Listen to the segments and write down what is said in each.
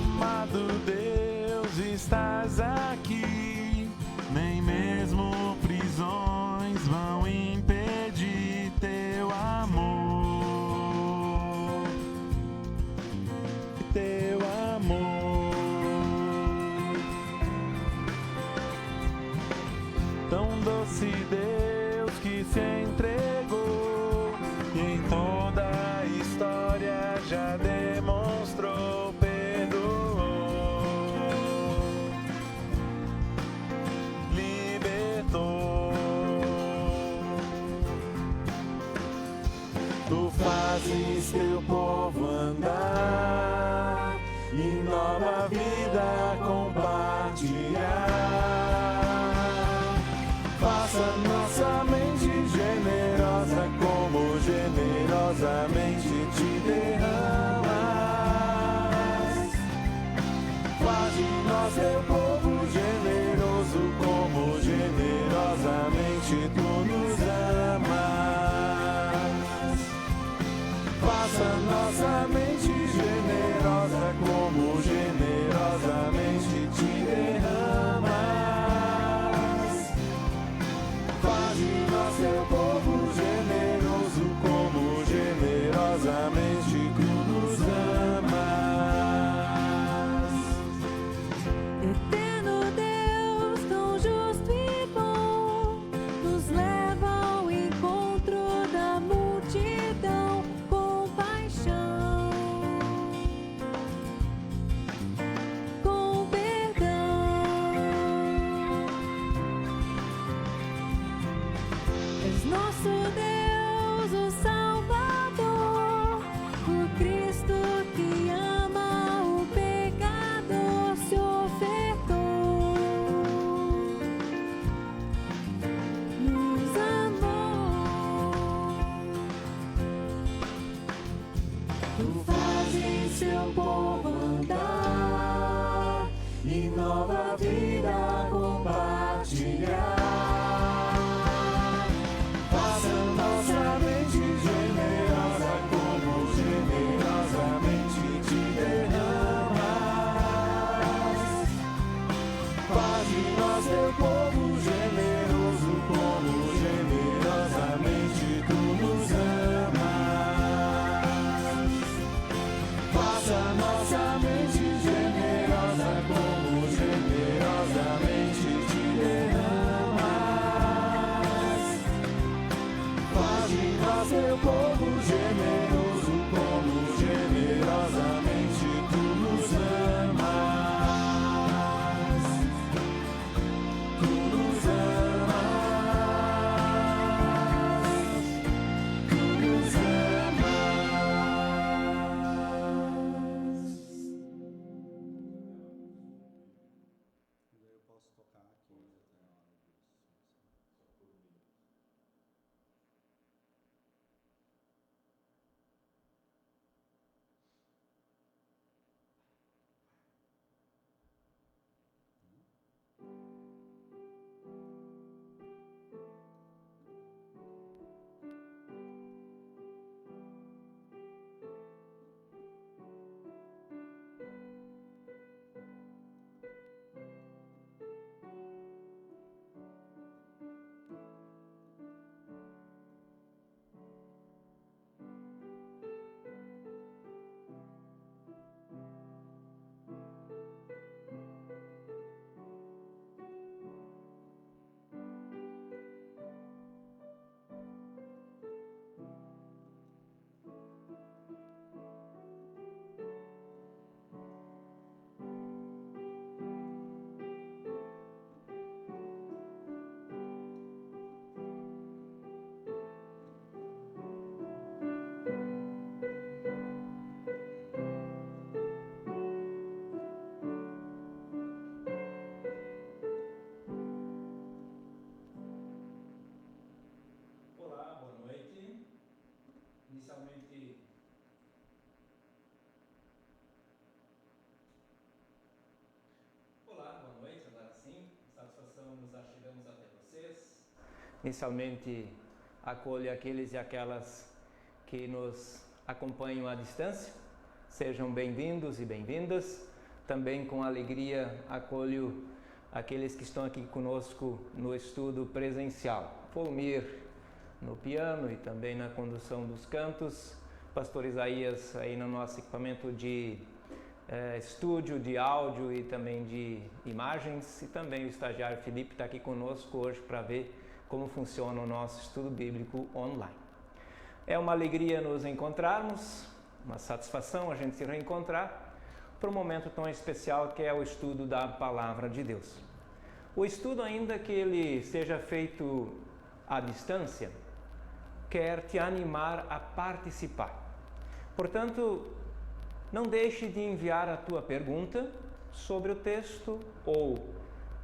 Amado Deus, estás aqui, nem mesmo prisões vão impedir teu amor, teu amor. Tão doce Deus que se entregou e em toda a história já demonstrou, perdoou, libertou. Tu fazes teu povo andar e nova vida compartilhar. Faça nossa mente generosa como generosamente te derramas. Faz de nós teu povo generoso como generosamente tu nos amas. Faça nossa mente generosa como generosamente te derramas. Seu povo generoso como generosamente tu nos amas. Eterno Deus, tão justo e bom, nos leva ao encontro da multidão com paixão, com perdão. És nosso Deus, o Salvador, o Cristo que ama o pecador se ofertou, nos amou. Tu fazes seu povo andar e nova vida compartilhar. Nossa mente generosa como generosamente te derramas. Faz de nós teu povo generoso como generosamente tu nos amas. Faça nossa mente generosa como generosamente te derramas. Faz de nós teu povo generoso como generosamente tu nos amas. Tu nos amas. Tu nos amas. Eu posso tocar aqui. Inicialmente, acolho aqueles e aquelas que nos acompanham à distância. Sejam bem-vindos e bem-vindas. também com alegria acolho aqueles que estão aqui conosco no estudo presencial. Volmir no piano e também na condução dos cantos, Pastor Isaías aí no nosso equipamento de estúdio, de áudio e também de imagens, e também o estagiário Felipe está aqui conosco hoje para ver como funciona o nosso estudo bíblico online. É uma alegria nos encontrarmos, uma satisfação a gente se reencontrar para um momento tão especial que é o estudo da Palavra de Deus. O estudo, ainda que ele seja feito à distância, quer te animar a participar. Portanto, não deixe de enviar a tua pergunta sobre o texto ou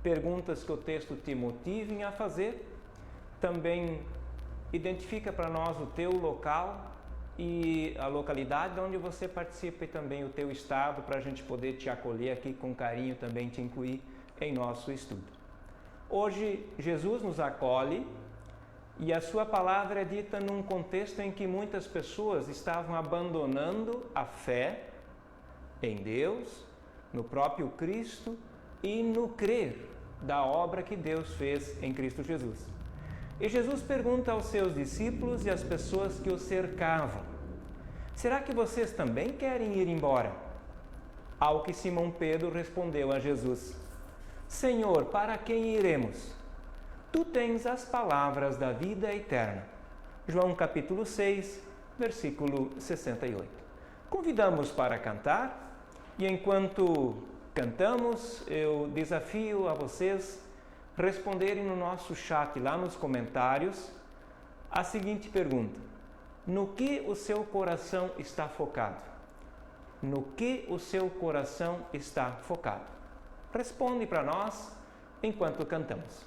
perguntas que o texto te motivem a fazer. Também identifica para nós o teu local e a localidade onde você participa e também o teu estado para a gente poder te acolher aqui com carinho, também te incluir em nosso estudo. Hoje, Jesus nos acolhe e a sua palavra é dita num contexto em que muitas pessoas estavam abandonando a fé em Deus, no próprio Cristo e no crer da obra que Deus fez em Cristo Jesus. E Jesus pergunta aos seus discípulos e às pessoas que o cercavam: será que vocês também querem ir embora? Ao que Simão Pedro respondeu a Jesus: Senhor, para quem iremos? Tu tens as palavras da vida eterna. João capítulo 6, versículo 68. Convidamos para cantar. E enquanto cantamos, eu desafio a vocês responderem no nosso chat, lá nos comentários, a seguinte pergunta: no que o seu coração está focado? No que o seu coração está focado? Responde para nós enquanto cantamos.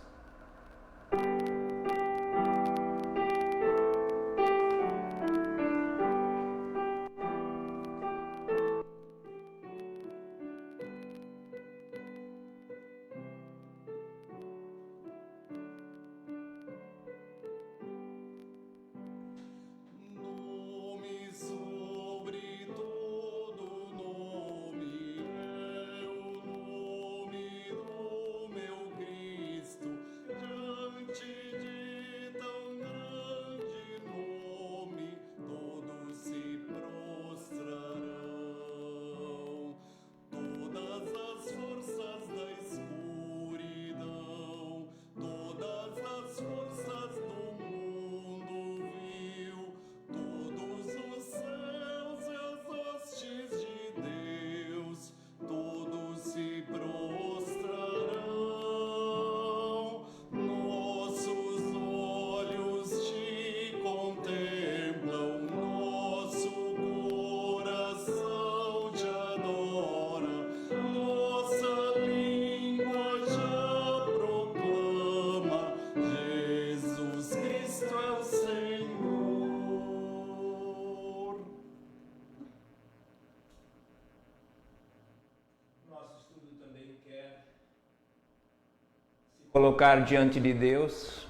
Colocar diante de Deus,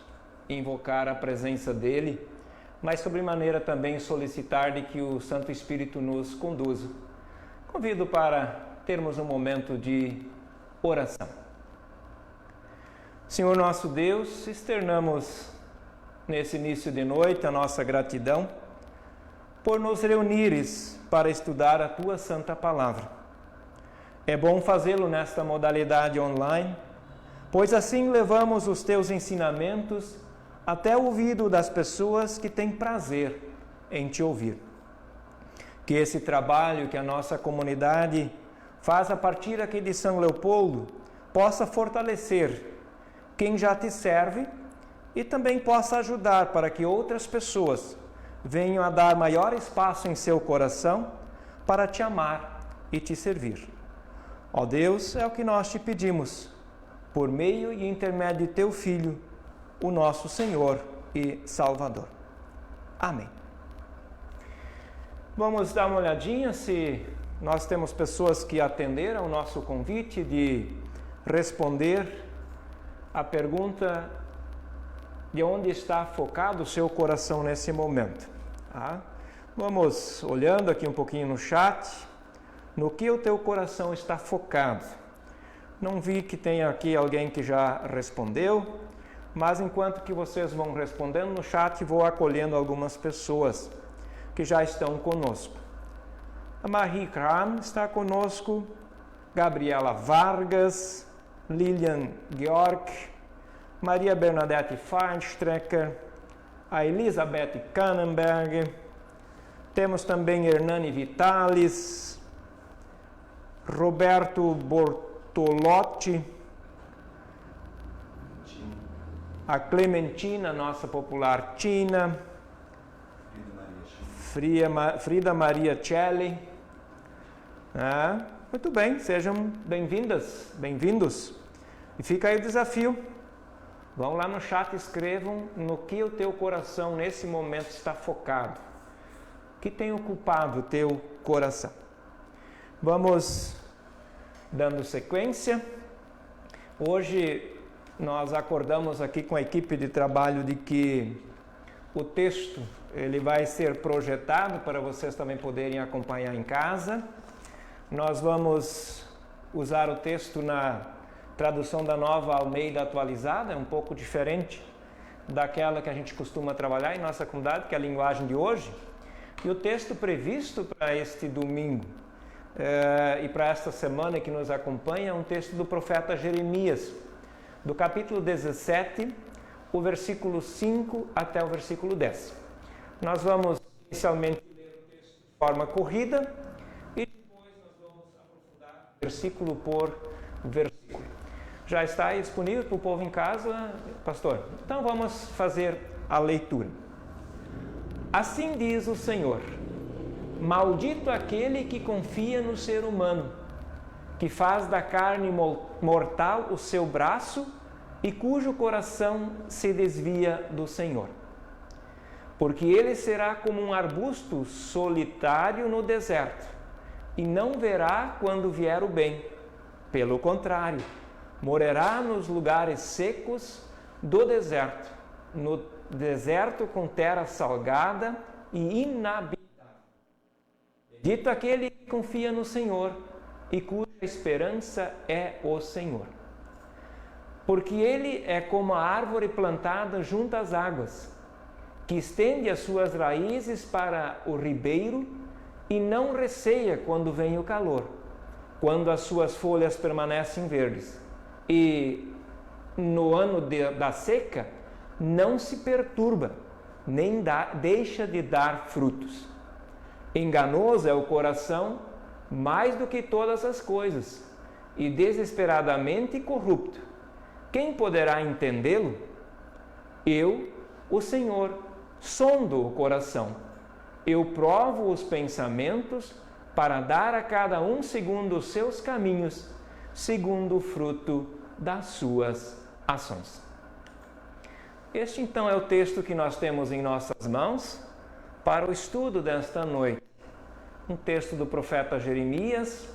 invocar a presença dEle, mas sobremaneira também solicitar de que o Santo Espírito nos conduza. Convido para termos um momento de oração. Senhor nosso Deus, externamos nesse início de noite a nossa gratidão por nos reunires para estudar a Tua Santa Palavra. É bom fazê-lo nesta modalidade online, pois assim levamos os Teus ensinamentos até o ouvido das pessoas que têm prazer em Te ouvir. Que esse trabalho que a nossa comunidade faz a partir aqui de São Leopoldo possa fortalecer quem já Te serve e também possa ajudar para que outras pessoas venham a dar maior espaço em seu coração para Te amar e Te servir. Ó Deus, é o que nós Te pedimos, por meio e intermédio de Teu Filho, o nosso Senhor e Salvador. Amém. Vamos dar uma olhadinha se nós temos pessoas que atenderam o nosso convite de responder a pergunta de onde está focado o seu coração nesse momento. Tá? Vamos olhando aqui um pouquinho no chat. No que o teu coração está focado? Não vi que tenha aqui alguém que já respondeu, mas enquanto que vocês vão respondendo no chat, vou acolhendo algumas pessoas que já estão conosco. A Marie Kram está conosco, Gabriela Vargas, Lilian Georg, Maria Bernadette Feinstrecker, a Elizabeth Kannenberg, temos também Hernani Vitalis, Roberto Bortolotti, a Clementina, nossa popular Tina, Frida Maria Celli. Muito bem, sejam bem-vindas, bem-vindos. E fica aí o desafio. Vão lá no chat e escrevam no que o teu coração nesse momento está focado. O que tem ocupado o teu coração? Vamos dando sequência. Hoje nós acordamos aqui com a equipe de trabalho de que o texto ele vai ser projetado para vocês também poderem acompanhar em casa. Nós vamos usar o texto na tradução da Nova Almeida Atualizada, é um pouco diferente daquela que a gente costuma trabalhar em nossa comunidade, que é a linguagem de hoje. E o texto previsto para este domingo e para esta semana que nos acompanha é um texto do profeta Jeremias, do capítulo 17, o versículo 5 até o versículo 10. Nós vamos inicialmente ler o texto de forma corrida e depois nós vamos aprofundar versículo por versículo. Já está aí disponível para o povo em casa, pastor? Então vamos fazer a leitura. Assim diz o Senhor: maldito aquele que confia no ser humano, que faz da carne mortal o seu braço e cujo coração se desvia do Senhor. Porque ele será como um arbusto solitário no deserto, e não verá quando vier o bem. Pelo contrário, morará nos lugares secos do deserto, no deserto com terra salgada e inabitável. Bendito aquele que confia no Senhor e cuja esperança é o Senhor. Porque ele é como a árvore plantada junto às águas, que estende as suas raízes para o ribeiro e não receia quando vem o calor, quando as suas folhas permanecem verdes. E no ano da seca não se perturba, nem deixa de dar frutos. Enganoso é o coração mais do que todas as coisas, e desesperadamente corrupto. Quem poderá entendê-lo? Eu, o Senhor, sondo o coração. Eu provo os pensamentos para dar a cada um segundo os seus caminhos, segundo o fruto das suas ações. Este então é o texto que nós temos em nossas mãos para o estudo desta noite. Um texto do profeta Jeremias.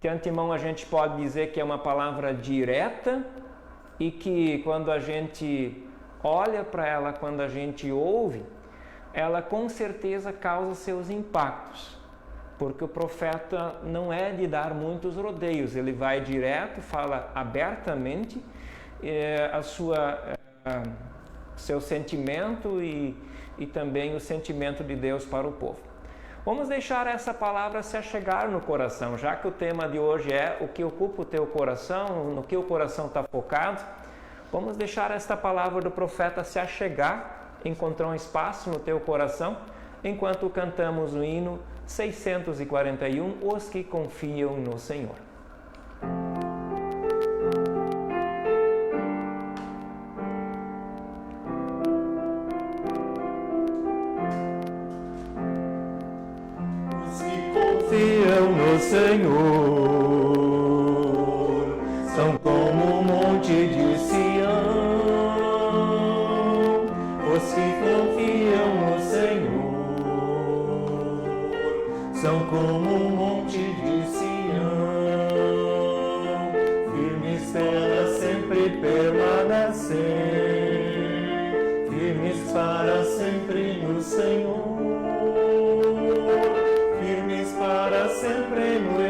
De antemão a gente pode dizer que é uma palavra direta e que quando a gente olha para ela, quando a gente ouve, ela com certeza causa seus impactos. Porque o profeta não é de dar muitos rodeios, ele vai direto, fala abertamente seu sentimento e também o sentimento de Deus para o povo. Vamos deixar essa palavra se achegar no coração, já que o tema de hoje é o que ocupa o teu coração, no que o coração está focado. Vamos deixar esta palavra do profeta se achegar, encontrar um espaço no teu coração, enquanto cantamos o hino 641, Os que confiam no Senhor. Os que confiam no Senhor são como um monte de Sião. Os que confiam no Senhor são como um monte de Sião, firmes para sempre permanecer, firmes para sempre no Senhor, firmes para sempre no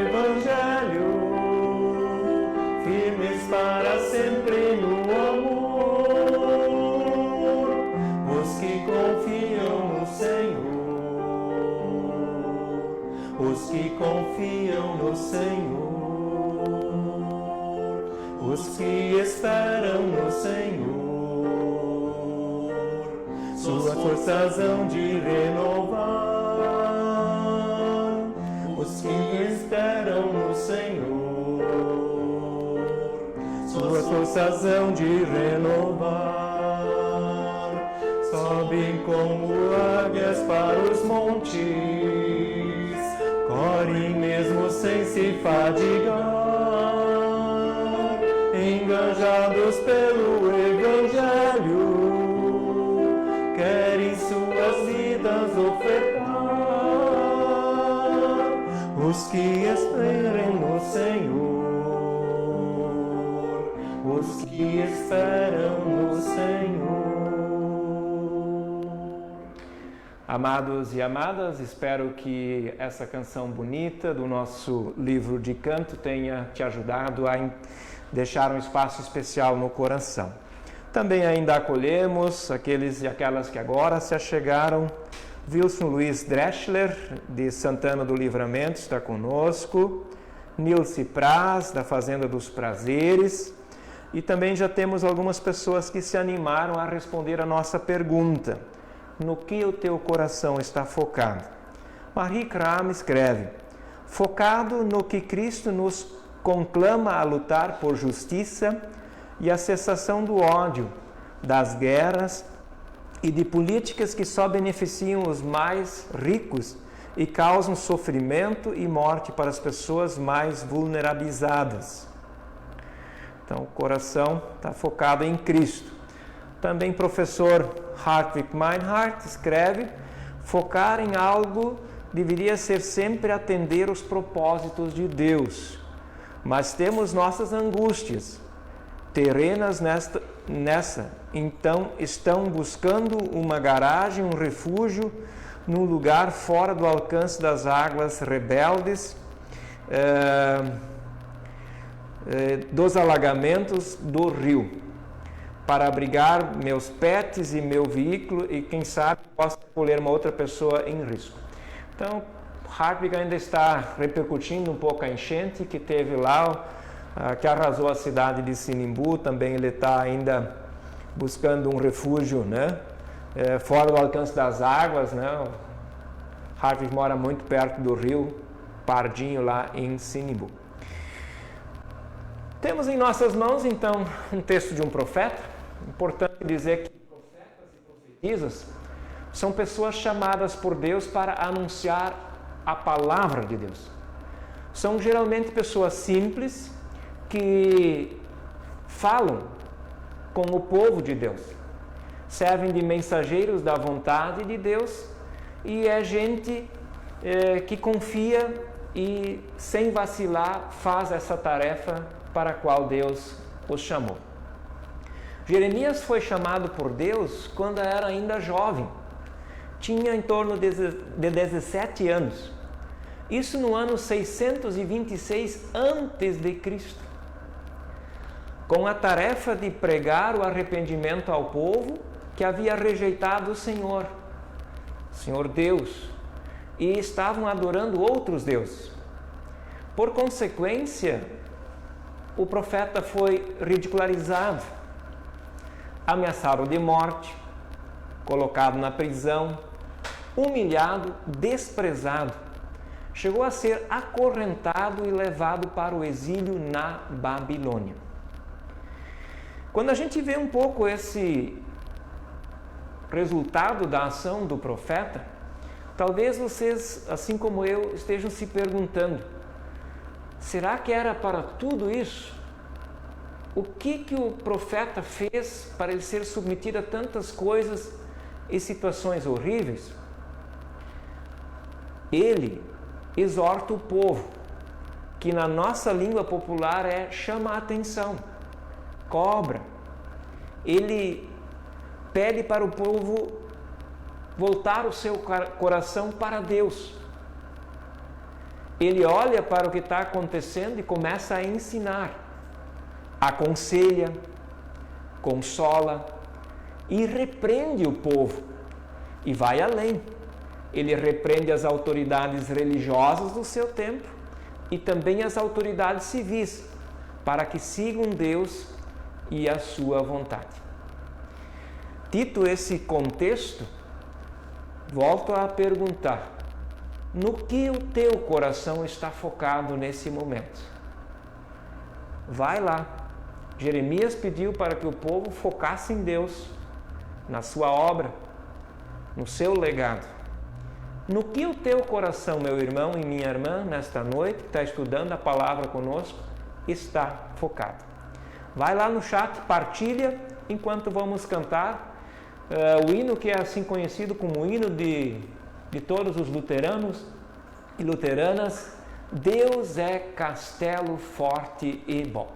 confiam no Senhor, os que confiam no Senhor, os que esperam no Senhor, suas forças hão de renovar. Os que esperam no Senhor, suas forças hão de renovar. Sobem como águias para os montes, correm mesmo sem se fadigar, engajados pelo Evangelho, querem suas vidas ofertar. Os que esperem no Senhor, os que esperam no Senhor. Amados e amadas, espero que essa canção bonita do nosso livro de canto tenha te ajudado a deixar um espaço especial no coração. Também ainda acolhemos aqueles e aquelas que agora se achegaram. Wilson Luiz Dreschler, de Santana do Livramento, está conosco. Nilce Praz, da Fazenda dos Prazeres. E também já temos algumas pessoas que se animaram a responder a nossa pergunta: no que o teu coração está focado? Marie Kram escreve: focado no que Cristo nos conclama a lutar por justiça e a cessação do ódio, das guerras e de políticas que só beneficiam os mais ricos e causam sofrimento e morte para as pessoas mais vulnerabilizadas. Então, o coração está focado em Cristo. Também o professor Hartwig Meinhardt escreve: focar em algo deveria ser sempre atender os propósitos de Deus. Mas temos nossas angústias terrenas então estão buscando uma garagem, um refúgio, num lugar fora do alcance das águas rebeldes, dos alagamentos do rio, para abrigar meus pets e meu veículo e, quem sabe, possa colher uma outra pessoa em risco. Então, Hartwig ainda está repercutindo um pouco a enchente que teve lá, que arrasou a cidade de Sinimbu. Também ele está ainda buscando um refúgio, né? Fora do alcance das águas, né? Hartwig mora muito perto do rio Pardinho, lá em Sinimbu. Temos em nossas mãos, então, um texto de um profeta. Importante dizer que profetas e profetisas são pessoas chamadas por Deus para anunciar a palavra de Deus. São geralmente pessoas simples que falam com o povo de Deus, servem de mensageiros da vontade de Deus, e é gente que confia e, sem vacilar, faz essa tarefa para a qual Deus os chamou. Jeremias foi chamado por Deus quando era ainda jovem, tinha em torno de 17 anos, isso no ano 626 a.C., com a tarefa de pregar o arrependimento ao povo que havia rejeitado o Senhor Deus, e estavam adorando outros deuses. Por consequência, o profeta foi ridicularizado, ameaçado de morte, colocado na prisão, humilhado, desprezado. Chegou a ser acorrentado e levado para o exílio na Babilônia. Quando a gente vê um pouco esse resultado da ação do profeta, talvez vocês, assim como eu, estejam se perguntando: será que era para tudo isso? O que o profeta fez para ele ser submetido a tantas coisas e situações horríveis? Ele exorta o povo, que na nossa língua popular chama a atenção, cobra. Ele pede para o povo voltar o seu coração para Deus. Ele olha para o que está acontecendo e começa a ensinar, aconselha, consola e repreende o povo E vai além. Ele repreende as autoridades religiosas do seu tempo e também as autoridades civis, para que sigam Deus e a sua vontade. Dito esse contexto, volto a perguntar: no que o teu coração está focado nesse momento? Vai lá. Jeremias pediu para que o povo focasse em Deus, na sua obra, no seu legado. No que o teu coração, meu irmão e minha irmã, nesta noite, que está estudando a palavra conosco, está focado? Vai lá no chat, partilha enquanto vamos cantar o hino que é assim conhecido como o hino de todos os luteranos e luteranas: Deus é castelo forte e bom.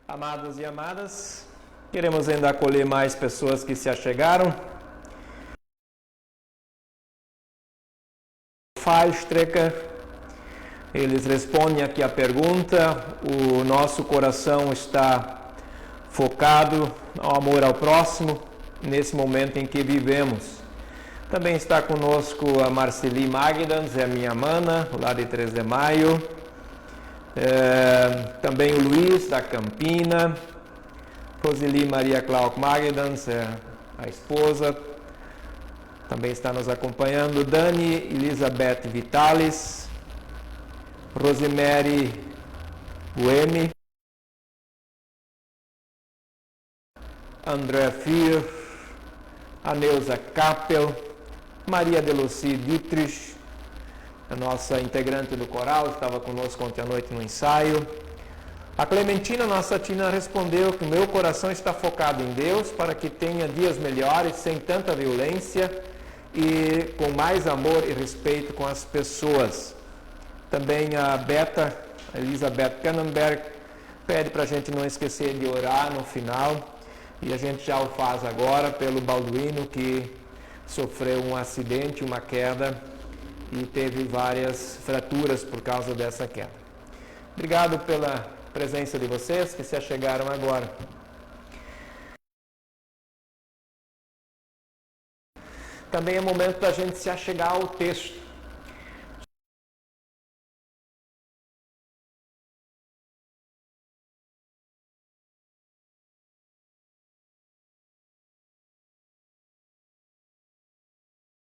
Amados e amadas, queremos ainda acolher mais pessoas que se achegaram. Fallstrecker, eles respondem aqui a pergunta: o nosso coração está focado ao amor ao próximo nesse momento em que vivemos. Também está conosco a Marceli Magdans, é a minha mana, lá de 3 de Maio. Também o Luiz da Campina, Roseli Maria Clark Magdans, a esposa, também está nos acompanhando. Dani Elizabeth Vitalis, Rosemary Buemi, André Fier, a Neuza Kappel, Maria Delucy Dietrich, a nossa integrante do coral, estava conosco ontem à noite no ensaio. A Clementina, nossa tina, respondeu que o meu coração está focado em Deus para que tenha dias melhores, sem tanta violência e com mais amor e respeito com as pessoas. Também a Elizabeth Kannenberg, pede para a gente não esquecer de orar no final, e a gente já o faz agora pelo Balduino, que sofreu um acidente, uma queda, e teve várias fraturas por causa dessa queda. Obrigado pela presença de vocês que se achegaram agora. Também é momento da gente se achegar ao texto.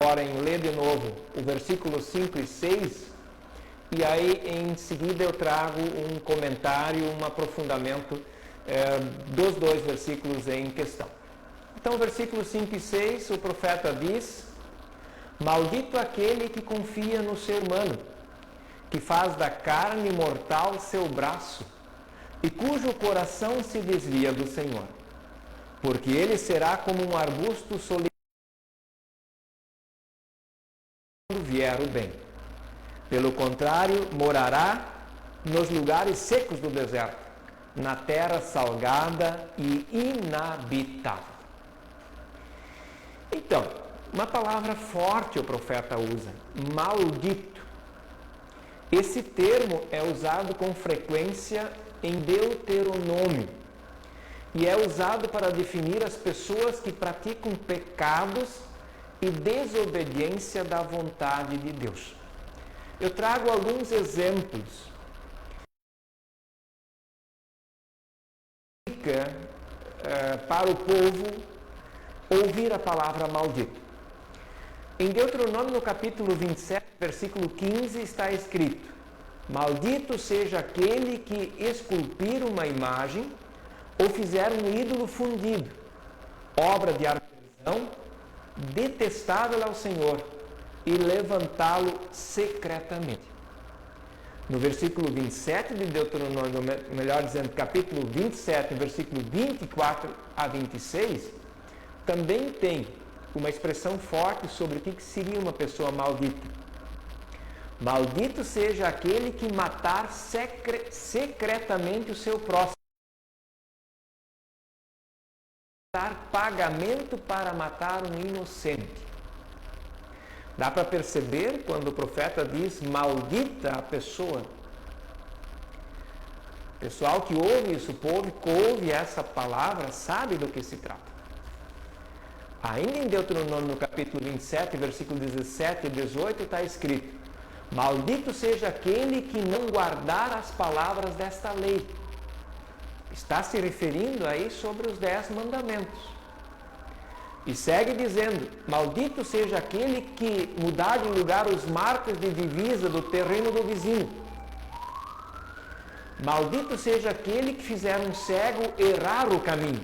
Agora em ler de novo o versículo 5 e 6, e aí em seguida eu trago um comentário, um aprofundamento dos dois versículos em questão. Então, versículos 5 e 6, o profeta diz: maldito aquele que confia no ser humano, que faz da carne mortal seu braço, e cujo coração se desvia do Senhor, porque ele será como um arbusto solitário quando vier o bem. Pelo contrário, morará nos lugares secos do deserto, na terra salgada e inabitável. Então, uma palavra forte o profeta usa, maldito. Esse termo é usado com frequência em Deuteronômio e é usado para definir as pessoas que praticam pecados e desobediência da vontade de Deus. Eu trago alguns exemplos para o povo ouvir a palavra maldito. Em Deuteronômio, no capítulo 27, versículo 15, está escrito: maldito seja aquele que esculpir uma imagem ou fizer um ídolo fundido, obra de artesão, detestável ao Senhor, e levantá-lo secretamente. No versículo 27 de Deuteronômio, melhor dizendo, capítulo 27, versículo 24 a 26, também tem uma expressão forte sobre o que seria uma pessoa maldita. Maldito seja aquele que matar secretamente o seu próximo, dar pagamento para matar um inocente. Dá para perceber quando o profeta diz maldita a pessoa. O pessoal que ouve isso, o povo que ouve essa palavra, sabe do que se trata. Ainda em Deuteronômio, no capítulo 27, versículo 17 e 18, está escrito: maldito seja aquele que não guardar as palavras desta lei. Está se referindo aí sobre os 10 mandamentos. E segue dizendo: maldito seja aquele que mudar de lugar os marcos de divisa do terreno do vizinho. Maldito seja aquele que fizer um cego errar o caminho.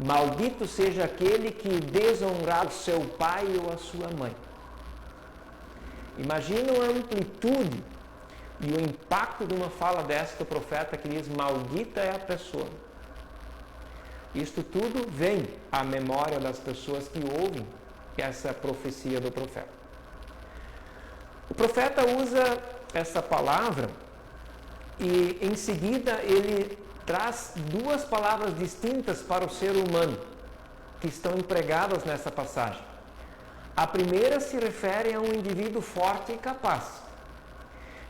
Maldito seja aquele que desonrar o seu pai ou a sua mãe. Imagina a amplitude e o impacto de uma fala dessa do profeta que diz: maldita é a pessoa. Isto tudo vem à memória das pessoas que ouvem essa profecia do profeta. O profeta usa essa palavra e em seguida ele traz 2 palavras distintas para o ser humano que estão empregadas nessa passagem. A primeira se refere a um indivíduo forte e capaz.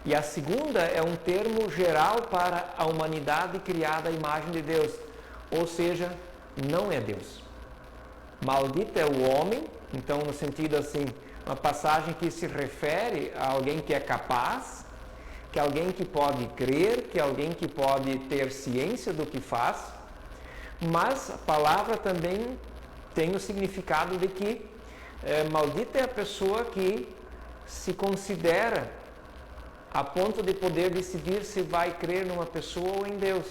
E a segunda é um termo geral para a humanidade criada à imagem de Deus, ou seja, não é Deus. Maldito é o homem, então no sentido assim, uma passagem que se refere a alguém que é capaz, que alguém que pode crer, que alguém que pode ter ciência do que faz, mas a palavra também tem o significado de que maldita é a pessoa que se considera a ponto de poder decidir se vai crer numa pessoa ou em Deus,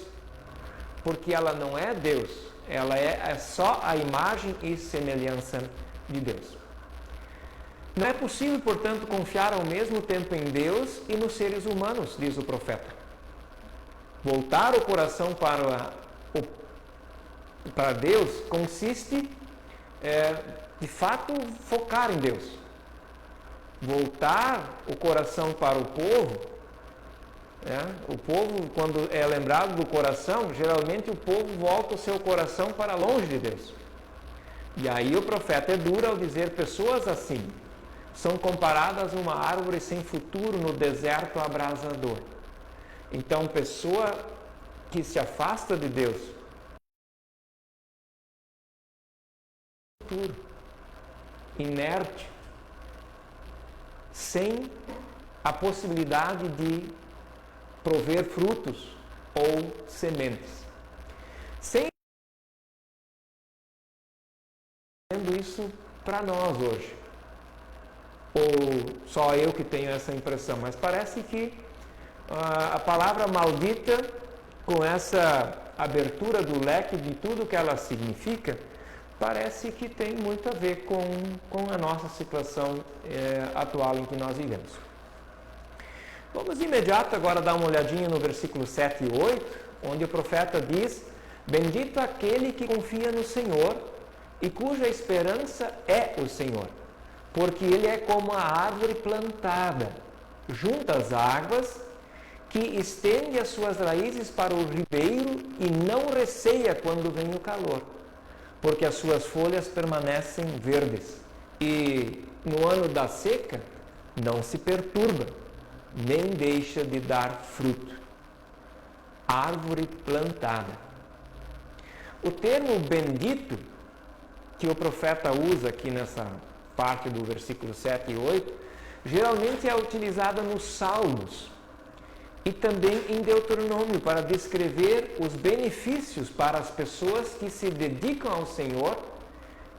porque ela não é Deus, ela é só a imagem e semelhança de Deus. Não é possível, portanto, confiar ao mesmo tempo em Deus e nos seres humanos, diz o profeta. Voltar o coração para Deus consiste, de fato, focar em Deus. Voltar o coração para o povo, quando é lembrado do coração, geralmente o povo volta o seu coração para longe de Deus. E aí o profeta é duro ao dizer: pessoas assim são comparadas a uma árvore sem futuro no deserto abrasador. Então, pessoa que se afasta de Deus, futuro, inerte, sem a possibilidade de prover frutos ou sementes. Sem isso para nós hoje. Ou só eu que tenho essa impressão, mas parece que a palavra maldita, com essa abertura do leque de tudo que ela significa, parece que tem muito a ver com a nossa situação atual em que nós vivemos. Vamos de imediato agora dar uma olhadinha no versículo 7 e 8, onde o profeta diz: bendito aquele que confia no Senhor e cuja esperança é o Senhor, porque ele é como a árvore plantada junto às águas, que estende as suas raízes para o ribeiro e não receia quando vem o calor, porque as suas folhas permanecem verdes. E no ano da seca não se perturba, nem deixa de dar fruto. Árvore plantada. O termo bendito, que o profeta usa aqui nessa parte do versículo 7 e 8, geralmente é utilizada nos Salmos e também em Deuteronômio para descrever os benefícios para as pessoas que se dedicam ao Senhor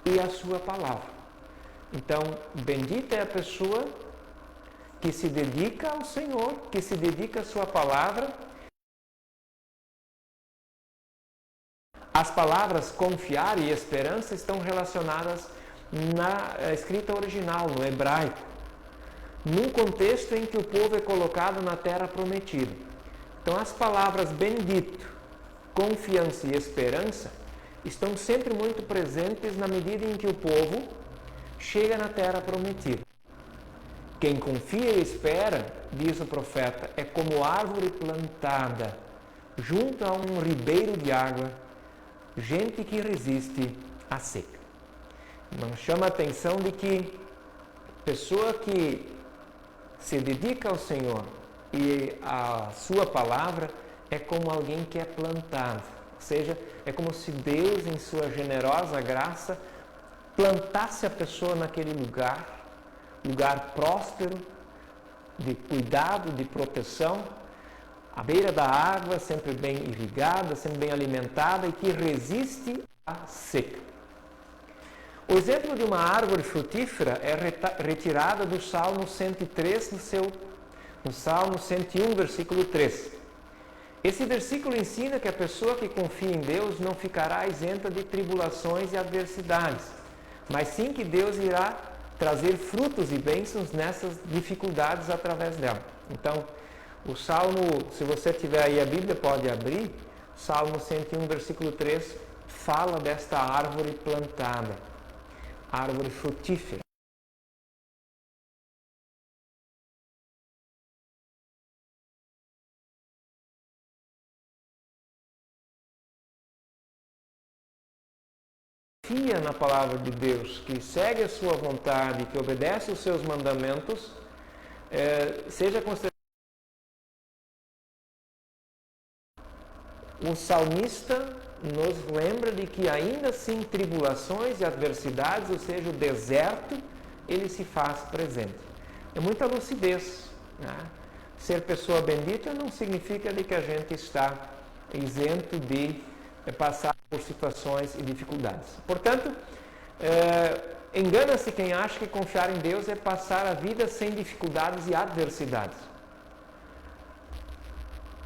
e à sua palavra. Então, bendita é a pessoa que se dedica ao Senhor, que se dedica à sua palavra. As palavras confiar e esperança estão relacionadas na escrita original, no hebraico, num contexto em que o povo é colocado na terra prometida. Então, as palavras bendito, confiança e esperança estão sempre muito presentes na medida em que o povo chega na terra prometida. Quem confia e espera, diz o profeta, é como árvore plantada junto a um ribeiro de água, gente que resiste à seca. Não chama a atenção de que pessoa que se dedica ao Senhor e a sua palavra é como alguém que é plantado, ou seja, é como se Deus, em sua generosa graça, plantasse a pessoa naquele lugar próspero, de cuidado, de proteção, à beira da água, sempre bem irrigada, sempre bem alimentada e que resiste à seca. O exemplo de uma árvore frutífera é retirada do Salmo 103, no Salmo 101, versículo 3. Esse versículo ensina que a pessoa que confia em Deus não ficará isenta de tribulações e adversidades, mas sim que Deus irá trazer frutos e bênçãos nessas dificuldades através dela. Então, o Salmo, se você tiver aí a Bíblia, pode abrir, Salmo 101, versículo 3, fala desta árvore plantada, árvore frutífera. Confia na palavra de Deus, que segue a sua vontade, que obedece os seus mandamentos, seja considerado. O salmista nos lembra de que ainda assim tribulações e adversidades, ou seja, o deserto, ele se faz presente. É muita lucidez, né? Ser pessoa bendita não significa de que a gente está isento de passar por situações e dificuldades. Portanto, engana-se quem acha que confiar em Deus é passar a vida sem dificuldades e adversidades.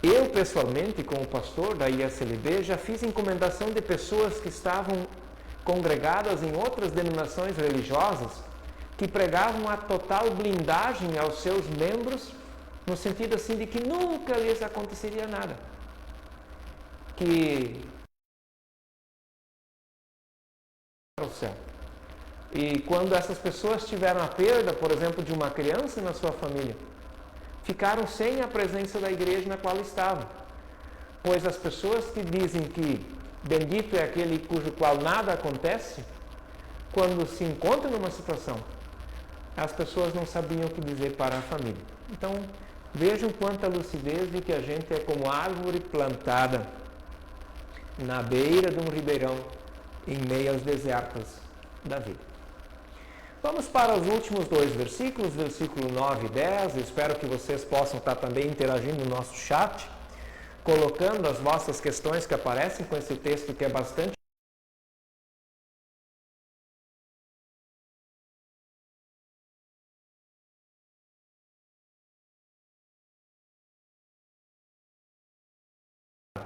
Eu, pessoalmente, como pastor da ISLB, já fiz encomendação de pessoas que estavam congregadas em outras denominações religiosas que pregavam a total blindagem aos seus membros, no sentido assim de que nunca lhes aconteceria nada. Que o céu. E quando essas pessoas tiveram a perda, por exemplo, de uma criança na sua família, ficaram sem a presença da igreja na qual estavam. Pois as pessoas que dizem que bendito é aquele cujo qual nada acontece, quando se encontram numa situação, as pessoas não sabiam o que dizer para a família. Então, vejam quanta lucidez de que a gente é como árvore plantada na beira de um ribeirão, em meio aos desertos da vida. Vamos para os últimos dois versículos, versículo 9 e 10. Eu espero que vocês possam estar também interagindo no nosso chat, colocando as vossas questões que aparecem com esse texto que é bastante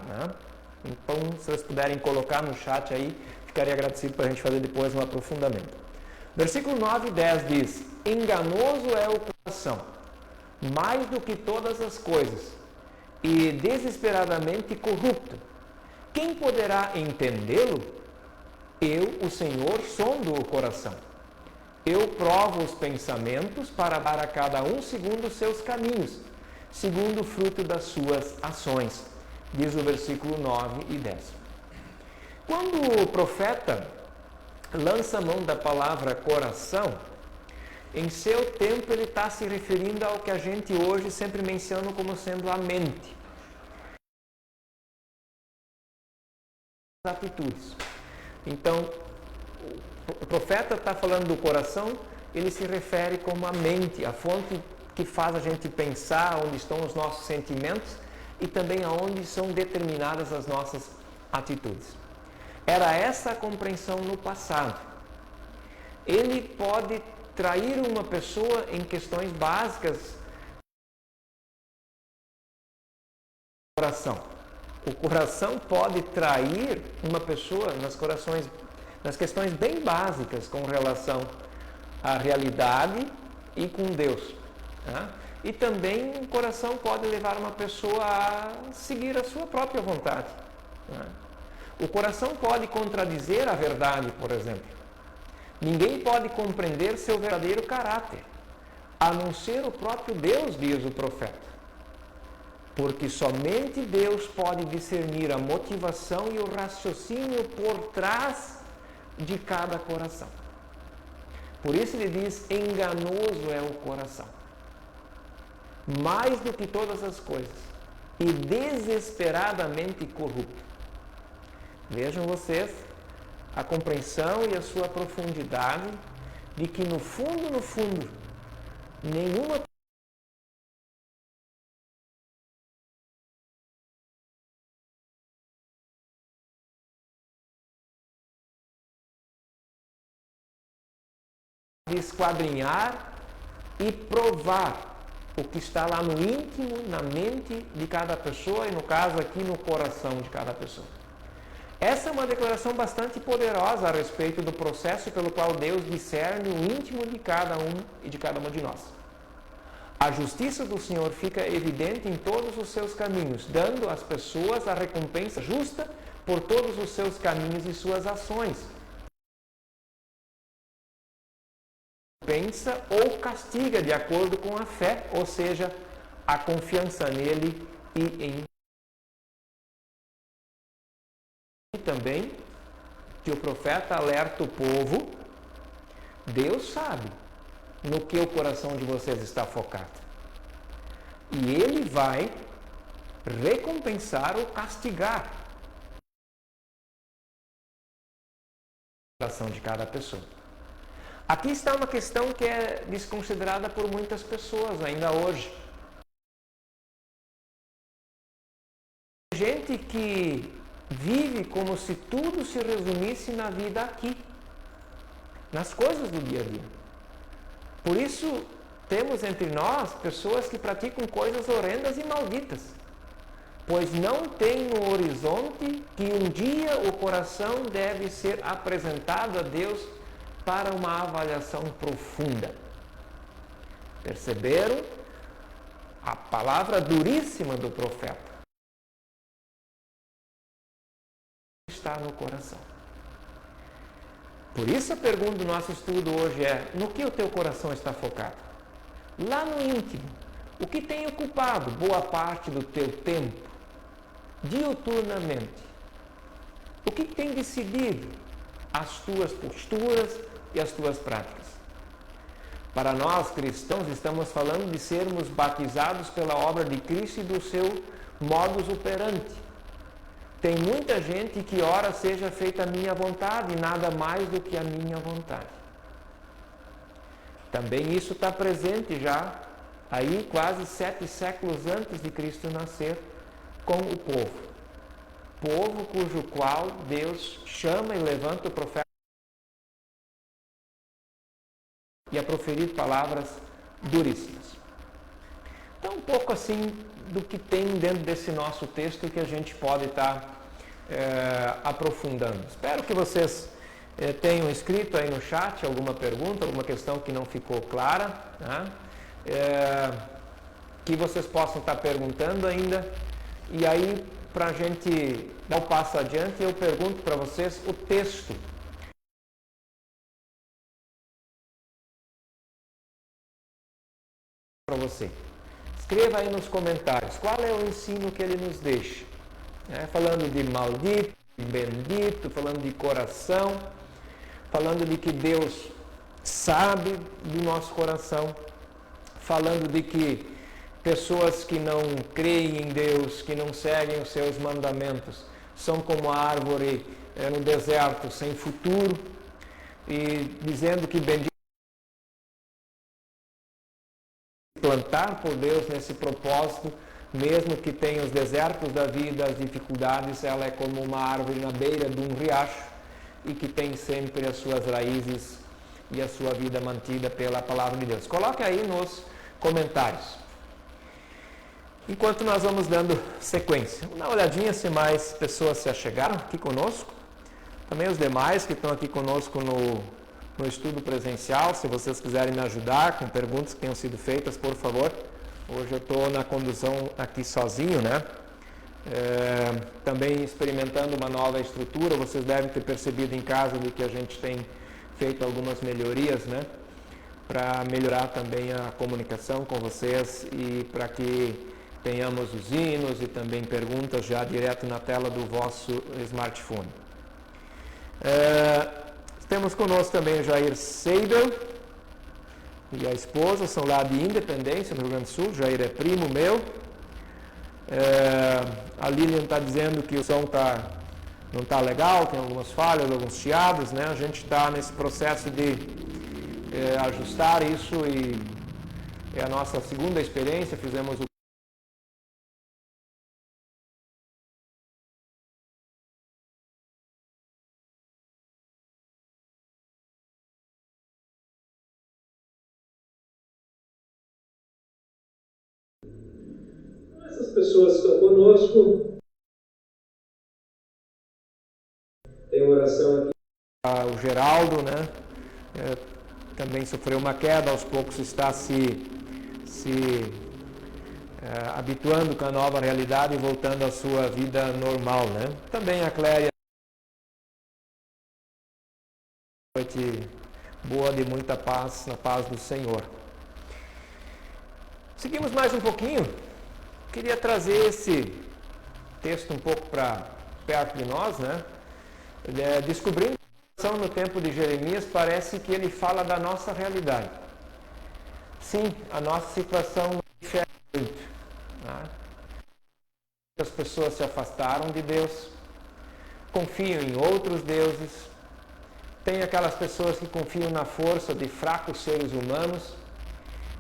né? Então, se vocês puderem colocar no chat aí, ficaria agradecido para a gente fazer depois um aprofundamento. Versículo 9 e 10 diz: enganoso é o coração, mais do que todas as coisas, e desesperadamente corrupto. Quem poderá entendê-lo? Eu, o Senhor, sondo o coração. Eu provo os pensamentos para dar a cada um segundo os seus caminhos, segundo o fruto das suas ações. Diz o versículo 9 e 10. Quando o profeta lança a mão da palavra coração, em seu tempo ele está se referindo ao que a gente hoje sempre menciona como sendo a mente. Atitudes. Então, o profeta está falando do coração, ele se refere como a mente, a fonte que faz a gente pensar, onde estão os nossos sentimentos e também aonde são determinadas as nossas atitudes. Era essa a compreensão no passado. Ele pode trair uma pessoa em questões básicas do coração. O coração pode trair uma pessoa nas questões bem básicas com relação à realidade e com Deus. Né? E também o coração pode levar uma pessoa a seguir a sua própria vontade. Né? O coração pode contradizer a verdade, por exemplo. Ninguém pode compreender seu verdadeiro caráter, a não ser o próprio Deus, diz o profeta. Porque somente Deus pode discernir a motivação e o raciocínio por trás de cada coração. Por isso ele diz, enganoso é o coração, mais do que todas as coisas, e desesperadamente corrupto. Vejam vocês a compreensão e a sua profundidade de que no fundo, nenhuma de esquadrinhar e provar o que está lá no íntimo, na mente de cada pessoa e, no caso aqui, no coração de cada pessoa. Essa é uma declaração bastante poderosa a respeito do processo pelo qual Deus discerne o íntimo de cada um e de cada uma de nós. A justiça do Senhor fica evidente em todos os seus caminhos, dando às pessoas a recompensa justa por todos os seus caminhos e suas ações. Pensa ou castiga de acordo com a fé, ou seja, a confiança nele e em também que o profeta alerta o povo, Deus sabe no que o coração de vocês está focado. E ele vai recompensar ou castigar o coração de cada pessoa. Aqui está uma questão que é desconsiderada por muitas pessoas ainda hoje. gente que vive como se tudo se resumisse na vida aqui, nas coisas do dia a dia. Por isso, temos entre nós pessoas que praticam coisas horrendas e malditas, pois não tem no horizonte que um dia o coração deve ser apresentado a Deus para uma avaliação profunda. Perceberam a palavra duríssima do profeta? Está no coração. Por isso a pergunta do nosso estudo hoje é: no que o teu coração está focado? Lá no íntimo, o que tem ocupado boa parte do teu tempo, diuturnamente? O que tem decidido as tuas posturas e as tuas práticas? Para nós cristãos, estamos falando de sermos batizados pela obra de Cristo e do seu modus operandi. Tem muita gente que ora seja feita a minha vontade, nada mais do que a minha vontade. Também isso está presente já, aí quase 7 séculos antes de Cristo nascer, com o povo. Povo cujo qual Deus chama e levanta o profeta e a proferir palavras duríssimas. Então, um pouco assim do que tem dentro desse nosso texto que a gente pode estar aprofundando. Espero que vocês tenham escrito aí no chat alguma pergunta, alguma questão que não ficou clara, né? Que vocês possam estar perguntando ainda. E aí, para a gente dar um passo adiante, eu pergunto para vocês o texto. Para você. Escreva aí nos comentários qual é o ensino que ele nos deixa. Falando de maldito, bendito, falando de coração, falando de que Deus sabe do nosso coração, falando de que pessoas que não creem em Deus, que não seguem os seus mandamentos, são como a árvore no deserto sem futuro, e dizendo que bendito plantar por Deus nesse propósito, mesmo que tenha os desertos da vida, as dificuldades, ela é como uma árvore na beira de um riacho e que tem sempre as suas raízes e a sua vida mantida pela palavra de Deus. Coloque aí nos comentários. Enquanto nós vamos dando sequência, vamos dar uma olhadinha se mais pessoas se achegaram aqui conosco. Também os demais que estão aqui conosco no estudo presencial, se vocês quiserem me ajudar com perguntas que tenham sido feitas, por favor. Hoje eu estou na condução aqui sozinho, né? Também experimentando uma nova estrutura. Vocês devem ter percebido em casa de que a gente tem feito algumas melhorias, né? Para melhorar também a comunicação com vocês e para que tenhamos os hinos e também perguntas já direto na tela do vosso smartphone. Temos conosco também o Jair Seidel e a esposa, são lá de Independência, no Rio Grande do Sul. Jair é primo meu. A Lilian está dizendo que o som não está legal, tem algumas falhas, alguns chiados, né? A gente está nesse processo de ajustar isso e é a nossa segunda experiência. Fizemos o essas pessoas estão conosco. Tem oração aqui. O Geraldo, né? Também sofreu uma queda, aos poucos está se habituando com a nova realidade e voltando à sua vida normal, né? Também a Cléria, noite boa de muita paz, na paz do Senhor. Seguimos mais um pouquinho. Queria trazer esse texto um pouco para perto de nós, né? Descobrindo que no tempo de Jeremias parece que ele fala da nossa realidade. Sim, a nossa situação não difere muito. Né? As pessoas se afastaram de Deus, confiam em outros deuses. Tem aquelas pessoas que confiam na força de fracos seres humanos.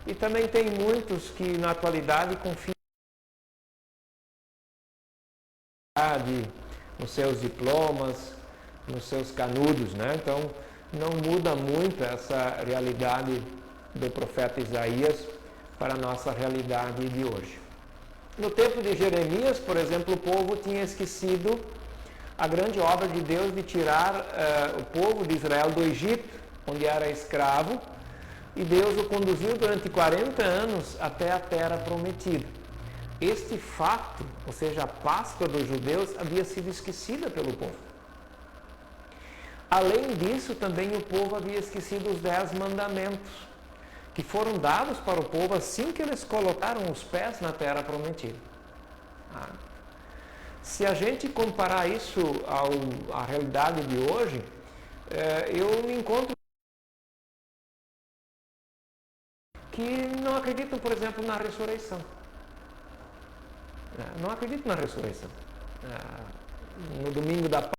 E também tem muitos que na atualidade confiam nos seus diplomas, nos seus canudos, né? Então, não muda muito essa realidade do profeta Isaías para a nossa realidade de hoje. No tempo de Jeremias, por exemplo, o povo tinha esquecido a grande obra de Deus de tirar o povo de Israel do Egito, onde era escravo, e Deus o conduziu durante 40 anos até a terra prometida. Este fato, ou seja, a Páscoa dos judeus, havia sido esquecida pelo povo. Além disso, também o povo havia esquecido os 10 mandamentos, que foram dados para o povo assim que eles colocaram os pés na terra prometida. Se a gente comparar isso à realidade de hoje, eu me encontro que não acreditam, por exemplo, na ressurreição. Não acreditam na ressurreição. No domingo da Páscoa,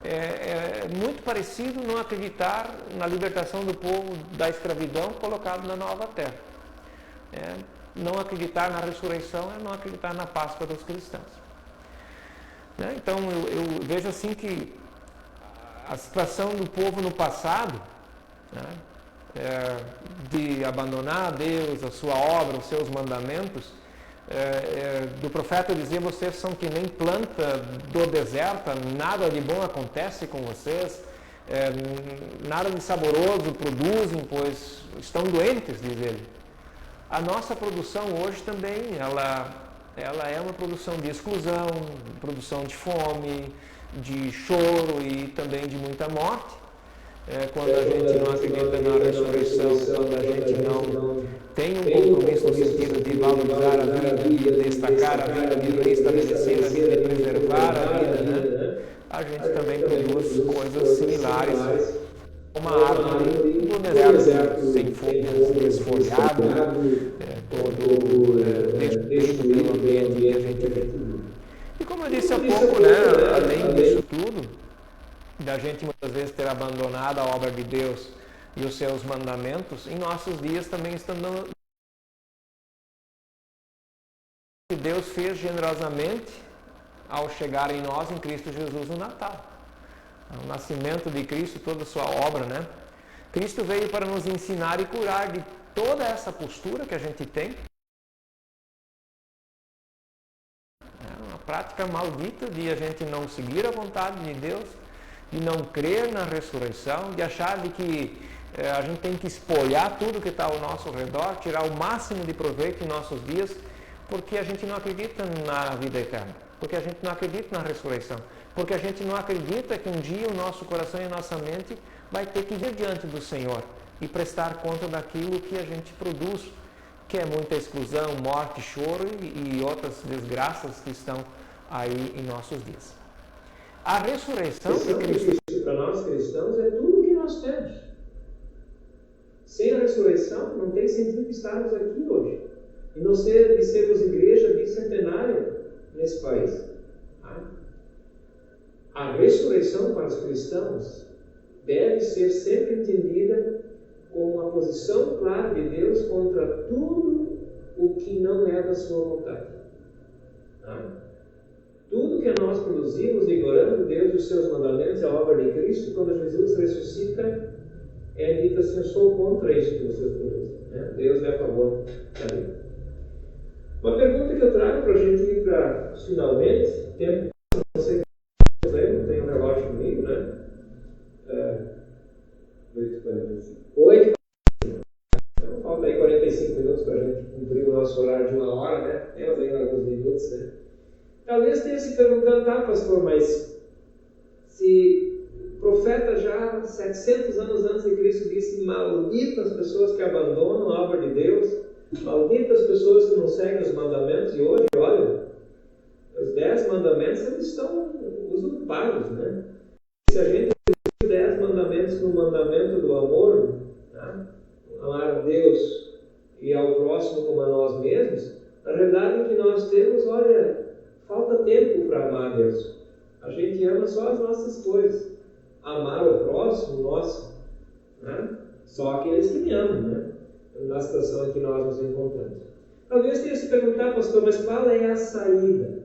é muito parecido não acreditar na libertação do povo da escravidão colocado na nova terra. Não acreditar na ressurreição é não acreditar na Páscoa dos cristãos. Então, eu vejo assim que a situação do povo no passado, de abandonar Deus, a sua obra, os seus mandamentos, do profeta dizer: vocês são que nem planta do deserto, nada de bom acontece com vocês, nada de saboroso produzem, pois estão doentes, diz ele. A nossa produção hoje também, ela é uma produção de exclusão, produção de fome, de choro e também de muita morte. Quando a gente não acredita na ressurreição, quando a gente não tem um compromisso no sentido de valorizar a vida, de destacar a vida, de restabelecer a vida, de preservar a vida, né? A gente também produz coisas similares. Uma árvore do deserto, sem folhas, desfolhada, todo destruído pelo ambiente que a gente vive. E como eu disse há pouco, além disso tudo, da gente muitas vezes ter abandonado a obra de Deus e os seus mandamentos, em nossos dias também estão dando que Deus fez generosamente ao chegar em nós, em Cristo Jesus, no Natal. O nascimento de Cristo, toda a sua obra, né? Cristo veio para nos ensinar e curar de toda essa postura que a gente tem. É uma prática maldita de a gente não seguir a vontade de Deus, de não crer na ressurreição, de achar de que a gente tem que espolhar tudo que está ao nosso redor, tirar o máximo de proveito em nossos dias, porque a gente não acredita na vida eterna, porque a gente não acredita na ressurreição, porque a gente não acredita que um dia o nosso coração e a nossa mente vai ter que vir diante do Senhor e prestar conta daquilo que a gente produz, que é muita exclusão, morte, choro e outras desgraças que estão aí em nossos dias. A ressurreição de Cristo para nós cristãos é tudo o que nós temos. Sem a ressurreição não tem sentido estarmos aqui hoje. E não sermos igreja bicentenária nesse país. A ressurreição para os cristãos deve ser sempre entendida como uma posição clara de Deus contra tudo o que não é da sua vontade. Tudo que nós produzimos, ignorando Deus e os seus mandamentos e a obra de Cristo, quando Jesus ressuscita, é dito assim: eu sou contra isso que vocês produzem. Deus é a favor da vida. Uma pergunta que eu trago para a gente ir para finalmente, tempo não sei, não tenho um relógio comigo, né? 8h45. 8h45. Então falta aí 45 minutos para a gente cumprir o nosso horário de 1 hora, né? Temos ainda alguns minutos, né? Talvez tenha se perguntando: tá, pastor, mas se o profeta já 700 anos antes de Cristo disse: malditas pessoas que abandonam a obra de Deus, malditas pessoas que não seguem os mandamentos, e hoje, olha, os 10 mandamentos eles estão usurpados, né? Se a gente os 10 mandamentos no mandamento do amor, amar a Deus e ao próximo como a nós mesmos, na realidade o que nós temos, olha, falta tempo para amar a Deus. A gente ama só as nossas coisas. Amar o próximo, nosso, só aqueles que me amam, na situação em que nós nos encontramos. Talvez tenha se perguntar, pastor, mas qual é a saída?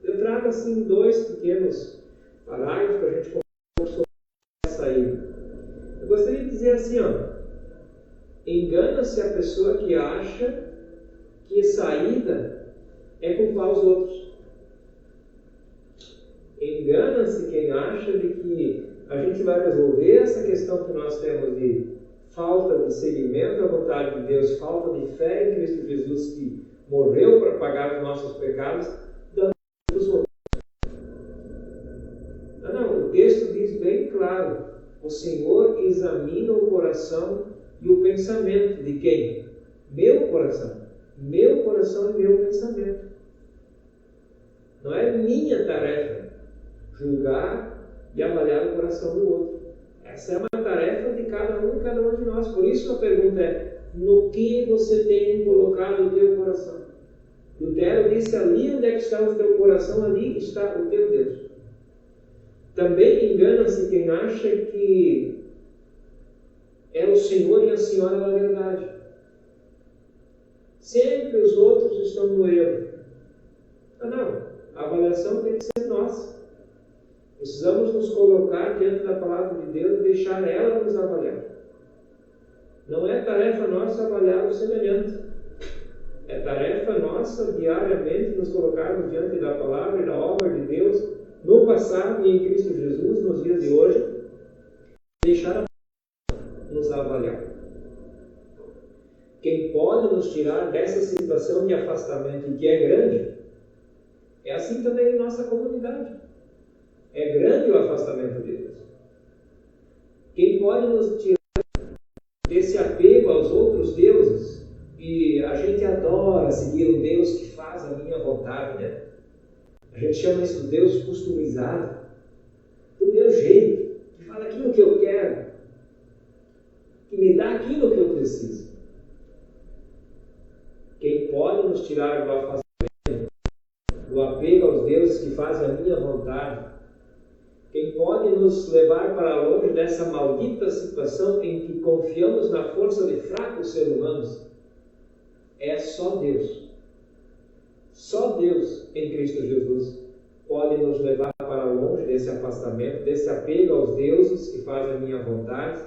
Eu trago assim 2 pequenos parágrafos para a gente conversar sobre a saída. Eu gostaria de dizer assim, engana-se a pessoa que acha que a saída é culpar os outros. Engana-se quem acha de que a gente vai resolver essa questão que nós temos de falta de seguimento à vontade de Deus, falta de fé em Cristo Jesus, que morreu para pagar os nossos pecados, dando os outros. Não, o texto diz bem claro: o Senhor examina o coração e o pensamento de quem? Meu coração. Meu coração e meu pensamento. Não é minha tarefa julgar e avaliar o coração do outro. Essa é uma tarefa de cada um de nós. Por isso a pergunta é: no que você tem colocado o teu coração? Lutero disse: ali onde é que está o teu coração, ali está o teu Deus. Também engana-se quem acha que é o Senhor e a Senhora da verdade. Sempre os outros estão no erro. Não, a avaliação tem que ser nossa. Precisamos nos colocar diante da palavra de Deus e deixar ela nos avaliar. Não é tarefa nossa avaliar o semelhante. É tarefa nossa diariamente nos colocarmos diante da palavra e da obra de Deus no passado e em Cristo Jesus, nos dias de hoje, deixar a palavra nos avaliar. Quem pode nos tirar dessa situação de afastamento, que é grande, é assim também em nossa comunidade. É grande o afastamento de Deus. Quem pode nos tirar desse apego aos outros deuses, e a gente adora seguir um Deus que faz a minha vontade, né? A gente chama isso de Deus customizado, do meu jeito, que fala aquilo que eu quero, que me dá aquilo que eu preciso. Quem pode nos tirar do afastamento, do apego aos deuses que fazem a minha vontade, quem pode nos levar para longe dessa maldita situação em que confiamos na força de fracos seres humanos, é só Deus. Só Deus em Cristo Jesus pode nos levar para longe desse afastamento, desse apego aos deuses que fazem a minha vontade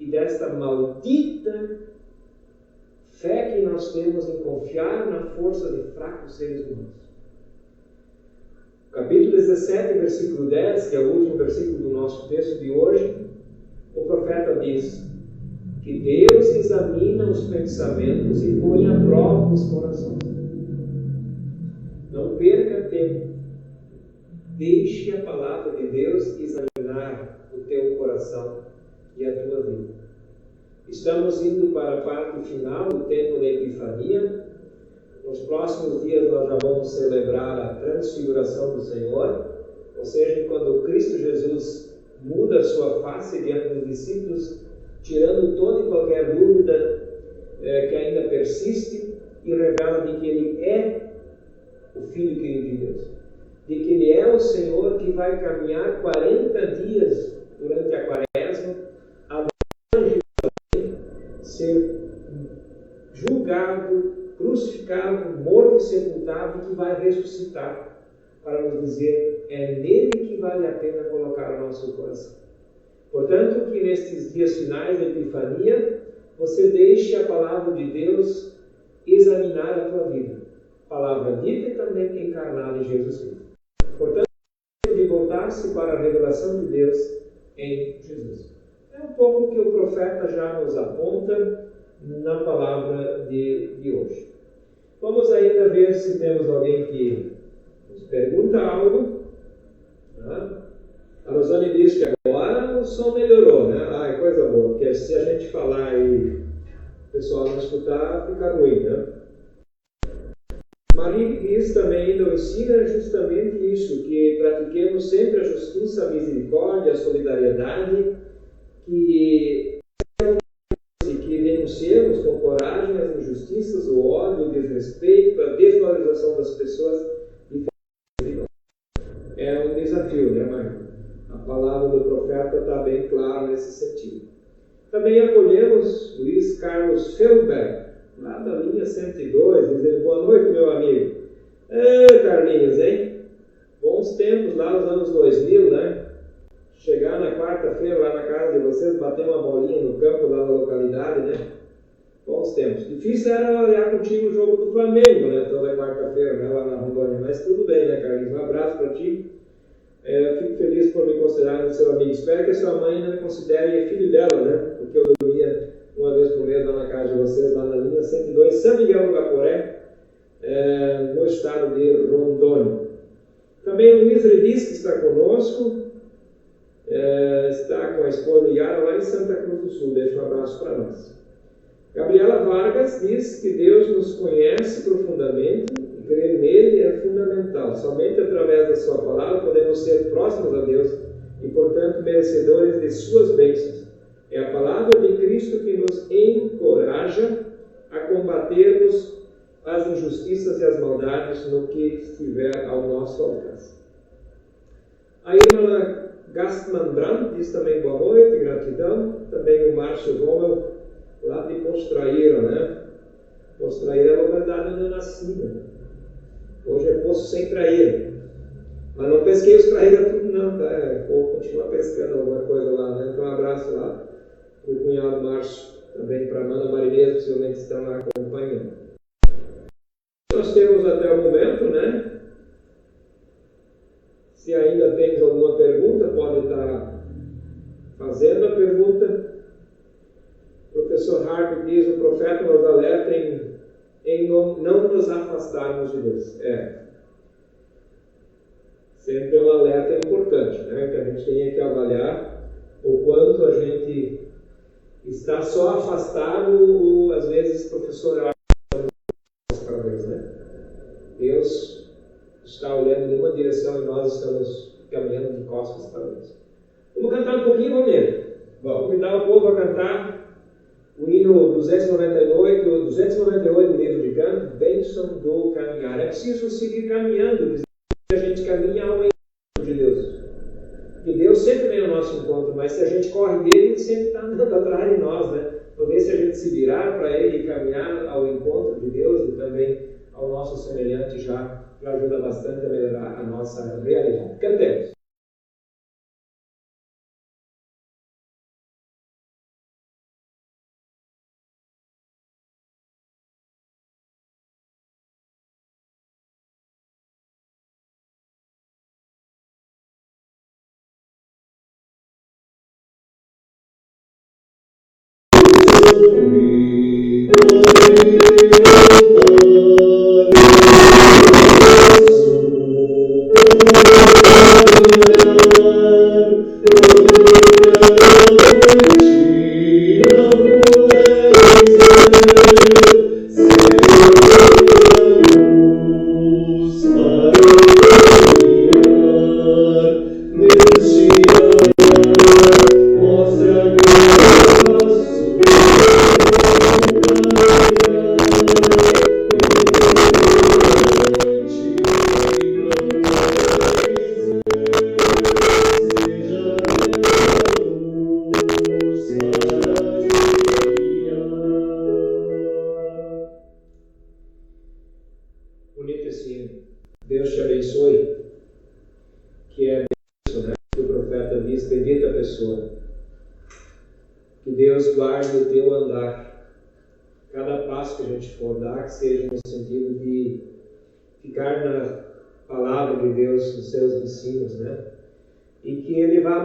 e desta maldita fé que nós temos em confiar na força de fracos seres humanos. Capítulo 17, versículo 10, que é o último versículo do nosso texto de hoje, o profeta diz que Deus examina os pensamentos e põe à prova os corações. Não perca tempo. Deixe a palavra de Deus examinar o teu coração e a tua vida. Estamos indo para a parte final do tempo da Epifania. Nos próximos dias nós já vamos celebrar a transfiguração do Senhor, ou seja, quando Cristo Jesus muda a sua face diante dos discípulos, tirando toda e qualquer dúvida que ainda persiste e revela de que Ele é o Filho querido de Deus, de que Ele é o Senhor que vai caminhar 40 dias durante a quaresma, a ser julgado, crucificado, morto e sepultado, e que vai ressuscitar para nos dizer: é nele que vale a pena colocar o nosso coração. Portanto, que nestes dias finais da Epifania, você deixe a palavra de Deus examinar a tua vida. Palavra dita e também encarnada em Jesus Cristo. Portanto, de voltar-se para a revelação de Deus em Jesus. É um pouco o que o profeta já nos aponta na palavra de hoje. Vamos ainda ver se temos alguém que nos pergunta algo. A Rosane diz que agora o som melhorou, né? É coisa boa, porque se a gente falar e o pessoal não escutar, fica ruim, né? Maria diz também, nos ensina justamente isso, que pratiquemos sempre a justiça, a misericórdia, a solidariedade, que denunciemos com coragem as injustiças, o ódio, o desrespeito, a desvalorização das pessoas. É um desafio, né, Maria? A palavra do profeta está bem clara nesse sentido. Também acolhemos Luiz Carlos Felberg, lá da linha 102, diz ele: boa noite, meu amigo. Carlinhos, hein? Bons tempos lá nos anos 2000, né? Chegar na quarta-feira lá na casa de vocês, bater uma bolinha no campo lá na localidade, né? Bons tempos. Difícil era olhar contigo o jogo do Flamengo, né? Toda quarta-feira, né? Lá na Rondônia. Mas tudo bem, né, Carlinhos? Um abraço para ti. Fico feliz por me considerar seu amigo. Espero que a sua mãe não me considere filho dela, né? Porque eu dormia uma vez por mês lá na casa de vocês, lá na linha 102, São Miguel do Guaporé, no estado de Rondônia. Também o Luiz Redis, que está conosco, está com a esposa Yara lá em Santa Cruz do Sul. Deixa um abraço para nós. Gabriela Vargas diz que Deus nos conhece profundamente e crer nele é fundamental. Somente através da sua palavra podemos ser próximos a Deus e, portanto, merecedores de suas bênçãos. É a palavra de Cristo que nos encoraja a combatermos as injustiças e as maldades no que estiver ao nosso alcance. A irmã Gastman Brandt diz também boa noite, gratidão. Também o Márcio Rommel, lá de Postraíra, né? Postraíra é a localidade onde eu nasci, né? Hoje é Poço Sem Traíra. Mas não pesquei os traíra tudo não, tá? Vou continuar pescando alguma coisa lá, né? Então um abraço lá para o cunhado Márcio, também para a Mana Marinês, possivelmente estão lá acompanhando. Nós temos até o momento, né? Se ainda tens alguma pergunta, pode estar fazendo a pergunta. O professor Harvey diz: o profeta nos alerta em não nos afastarmos de Deus. Sempre é um alerta importante, né? Que a gente tenha que avaliar o quanto a gente está só afastado, às vezes, professor, né? Deus está olhando em uma direção e nós estamos caminhando de costas para Deus. Vamos cantar um pouquinho, Romero? Vamos convidar o povo a cantar o hino 298 do livro de canto, Bênção do Caminhar. É preciso seguir caminhando, a gente caminha ao encontro de Deus. Porque Deus sempre vem ao nosso encontro, mas se a gente corre dele, ele sempre está andando atrás de nós, né? Talvez se a gente se virar para ele e caminhar ao encontro de Deus e também ao nosso semelhante, já ajuda bastante a melhorar a nossa realidade. Cantemos.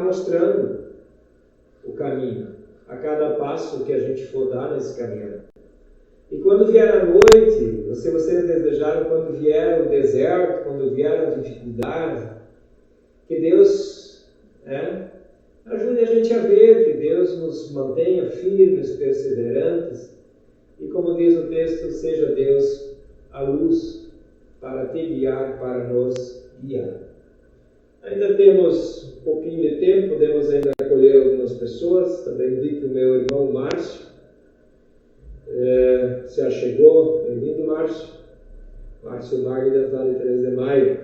Mostrando o caminho a cada passo que a gente for dar nesse caminho. E quando vier a noite, se vocês desejaram, quando vier o deserto, quando vier a dificuldade, que Deus ajude a gente a ver, que Deus nos mantenha firmes, perseverantes, e como diz o texto, seja Deus a luz para te guiar, para nos guiar. Ainda temos um pouquinho de tempo, podemos ainda acolher algumas pessoas. Também vi que o meu irmão Márcio já chegou. Bem-vindo, Márcio. Márcio Magda, Vale 13 de Maio.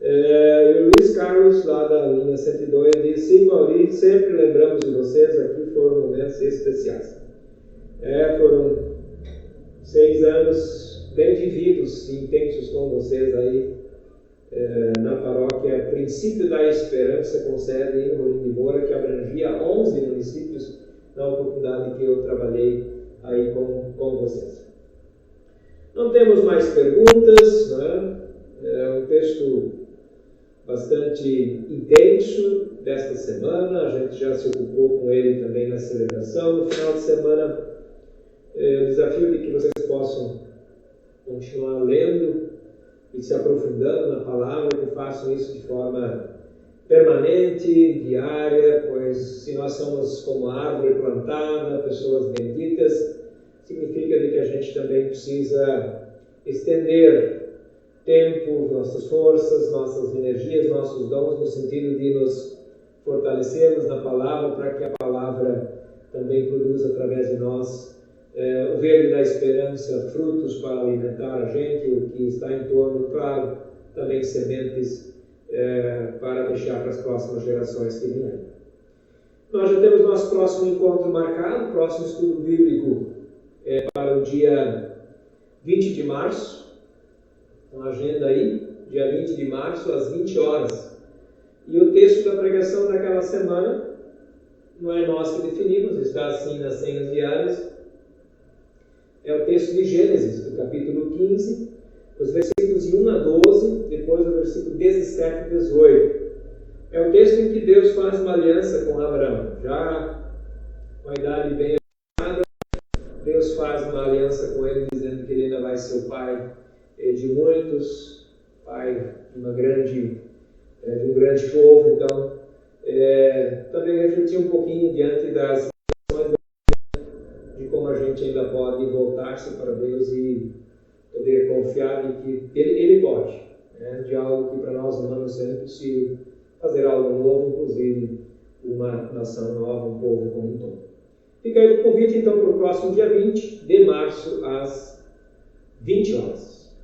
E o Luiz Carlos, lá da linha 102, diz: sim, Maurício, sempre lembramos de vocês, aqui foram momentos especiais. Foram 6 anos bem vividos e intensos com vocês aí na paróquia Princípio da Esperança, com sede em Rolim de Moura, que abrangia 11 municípios na oportunidade que eu trabalhei aí com vocês. Não temos mais perguntas, né? É um texto bastante intenso desta semana, a gente já se ocupou com ele também na celebração. No final de semana, o desafio de que vocês possam continuar lendo e se aprofundando na palavra, que façam isso de forma permanente, diária, pois se nós somos como árvore plantada, pessoas benditas, significa de que a gente também precisa estender tempo, nossas forças, nossas energias, nossos dons, no sentido de nos fortalecermos na palavra, para que a palavra também produza através de nós o verde da esperança, frutos para alimentar a gente, o que está em torno, claro, também sementes para deixar para as próximas gerações que vêm. Nós já temos nosso próximo encontro marcado, próximo estudo bíblico para o dia 20 de março, uma agenda aí, dia 20 de março, às 20 horas. E o texto da pregação daquela semana, não é nós que definimos, está assim nas senhas diárias, é o texto de Gênesis, do capítulo 15, os versículos de 1 a 12, depois o versículo 17 e 18. É o texto em que Deus faz uma aliança com Abraão. Já com a idade bem avançada, Deus faz uma aliança com ele, dizendo que ele ainda vai ser o pai de muitos, pai de um grande povo. Então, também refletir um pouquinho diante das situações de como a gente ainda pode voltar-se para Deus e poder confiar em que Ele pode, de algo que para nós humanos é impossível, fazer algo novo, inclusive uma nação nova, um povo como um todo. Fica aí o convite então para o próximo dia 20 de março, às 20 horas.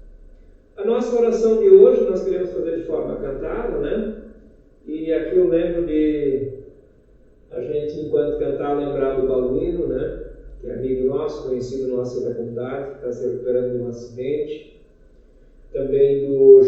A nossa oração de hoje nós queremos fazer de forma cantada, né? E aqui eu lembro de a gente, enquanto cantar, lembrar do Balduino, né? Que é amigo nosso, conhecido nosso da comunidade, que está se recuperando de um acidente. Também do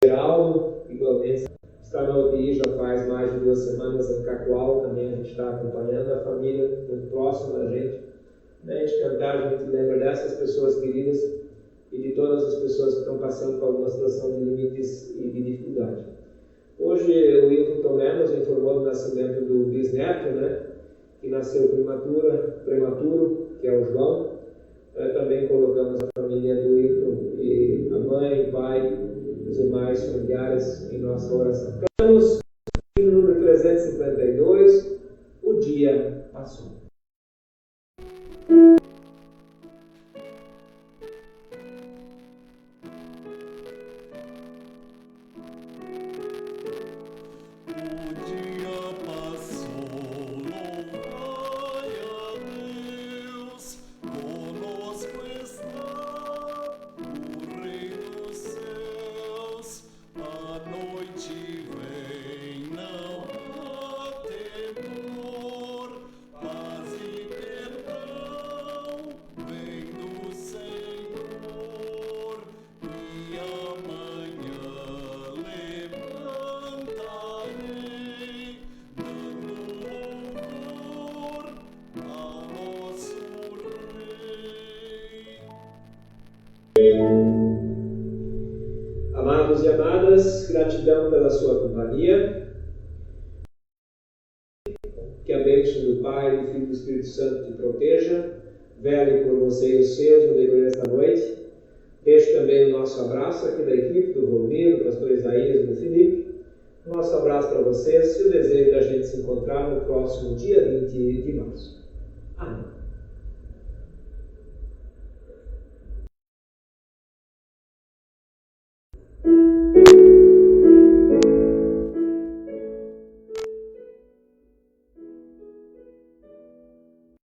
Geraldo, igualmente, está na UTI já faz mais de 2 semanas em Cacoal, também a gente está acompanhando a família muito próxima da gente. A gente cantar, a gente lembra dessas pessoas queridas e de todas as pessoas que estão passando por alguma situação de limites e de dificuldade. Hoje o Wilton Tomé nos informou do nascimento do bisneto, né, que nasceu prematuro, que é o João. Também colocamos a família do Wilton, e a mãe, o pai, os demais familiares em nossa oração. Cantamos no número 352, o dia passou. Amados e amadas, gratidão pela sua companhia. Que a bênção do Pai, do Filho e do Espírito Santo te proteja, vele por você e os seus no decorrer desta noite. Deixo também o nosso abraço aqui da equipe, do Romero, do pastor Isaías e do Felipe. Nosso abraço para vocês e o desejo da gente se encontrar no próximo dia 20 de março. Amém.